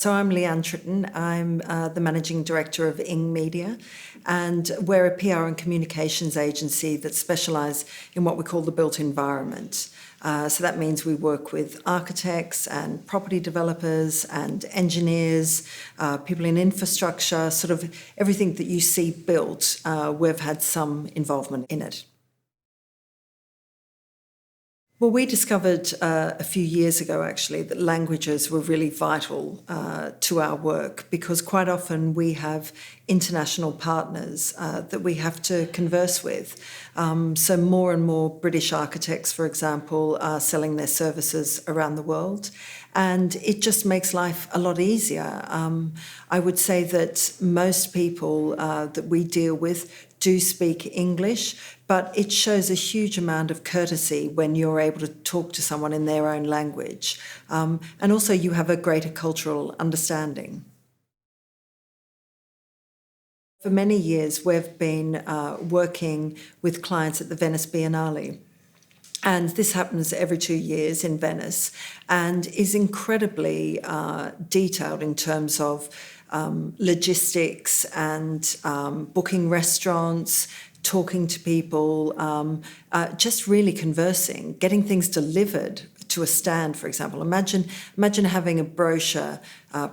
So I'm Leanne Tritton. I'm the Managing Director of Ing Media, and we're a PR and communications agency that specialise in what we call the built environment. So that means we work with architects and property developers and engineers, people in infrastructure, sort of everything that you see built, we've had some involvement in it. Well, we discovered a few years ago, actually, that languages were really vital to our work because quite often we have international partners that we have to converse with. So more and more British architects, for example, are selling their services around the world. And it just makes life a lot easier. I would say that most people that we deal with do speak English, but it shows a huge amount of courtesy when you're able to talk to someone in their own language. And also you have a greater cultural understanding. For many years, we've been working with clients at the Venice Biennale. And this happens every 2 years in Venice and is incredibly detailed in terms of logistics and booking restaurants, talking to people, just really conversing, getting things delivered to a stand, for example. Imagine having a brochure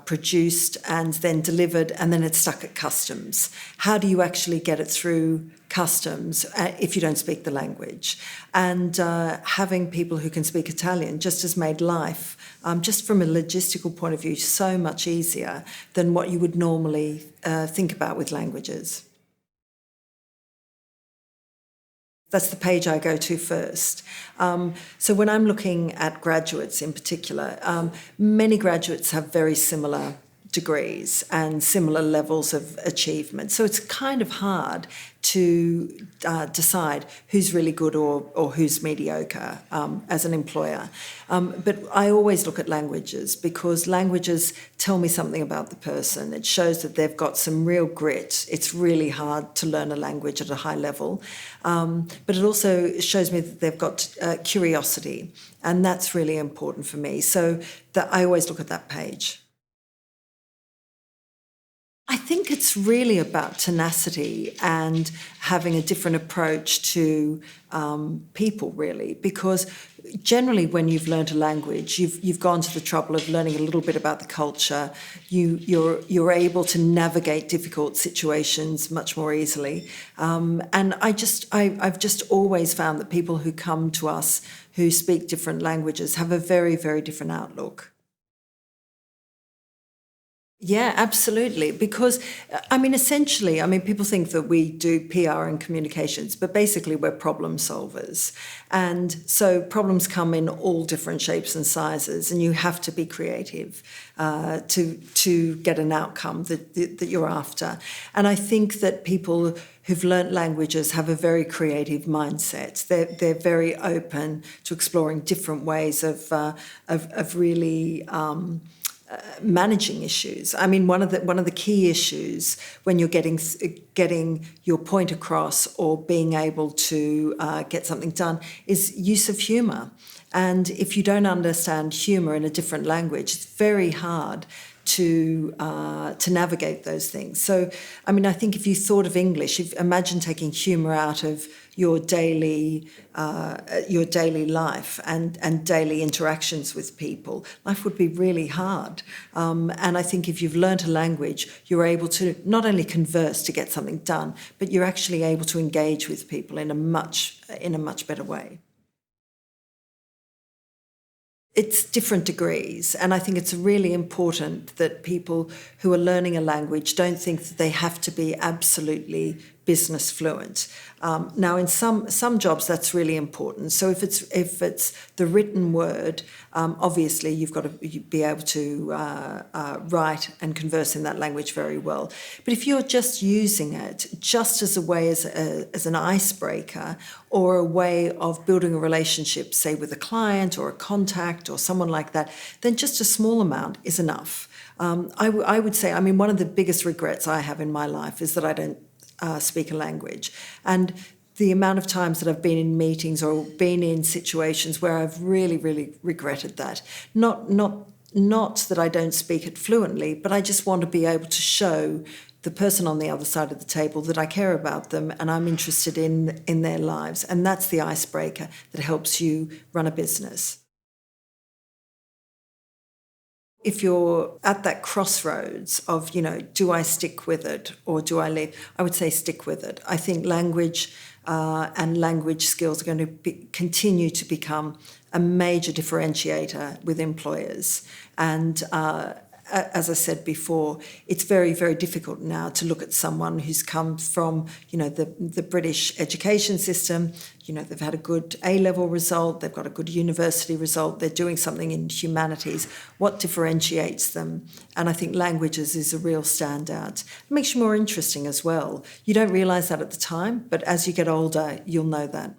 produced and then delivered and then it's stuck at customs. How do you actually get it through customs if you don't speak the language? And having people who can speak Italian just has made life, just from a logistical point of view, so much easier than what you would normally think about with languages. That's the page I go to first. So when I'm looking at graduates in particular, many graduates have very similar degrees and similar levels of achievement. So it's kind of hard to decide who's really good or who's mediocre as an employer. But I always look at languages because languages tell me something about the person. It shows that they've got some real grit. It's really hard to learn a language at a high level. But it also shows me that they've got curiosity, and that's really important for me. So I always look at that page. I think it's really about tenacity and having a different approach to people, really, because generally when you've learned a language, you've gone to the trouble of learning a little bit about the culture. You're able to navigate difficult situations much more easily. And I've just always found that people who come to us who speak different languages have a very, very different outlook. Yeah, absolutely. Because, essentially, people think that we do PR and communications, but basically we're problem solvers. And so problems come in all different shapes and sizes, and you have to be creative to get an outcome that you're after. And I think that people who've learnt languages have a very creative mindset. They're very open to exploring different ways of really managing issues. One of the key issues when you're getting your point across or being able to get something done is use of humour. And if you don't understand humour in a different language, it's very hard to navigate those things. So, I think if you thought of English, imagine taking humour out of your daily life and daily interactions with people. Life would be really hard. And I think if you've learnt a language, you're able to not only converse to get something done, but you're actually able to engage with people in a much better way. It's different degrees, and I think it's really important that people who are learning a language don't think that they have to be absolutely business fluent. Now, in some jobs, that's really important. So if it's the written word, obviously you've got to be able to write and converse in that language very well. But if you're just using it just as a way as an icebreaker or a way of building a relationship, say with a client or a contact or someone like that, then just a small amount is enough. I would say, one of the biggest regrets I have in my life is that I don't speak a language. And the amount of times that I've been in meetings or been in situations where I've really, really regretted that. Not not that I don't speak it fluently, but I just want to be able to show the person on the other side of the table that I care about them and I'm interested in their lives. And that's the icebreaker that helps you run a business. If you're at that crossroads of, do I stick with it or do I leave? I would say stick with it. I think language and language skills are going to continue to become a major differentiator with employers. And as I said before, it's very, very difficult now to look at someone who's come from, the British education system. They've had a good A-level result, they've got a good university result, they're doing something in humanities. What differentiates them? And I think languages is a real standout. It makes you more interesting as well. You don't realise that at the time, but as you get older, you'll know that.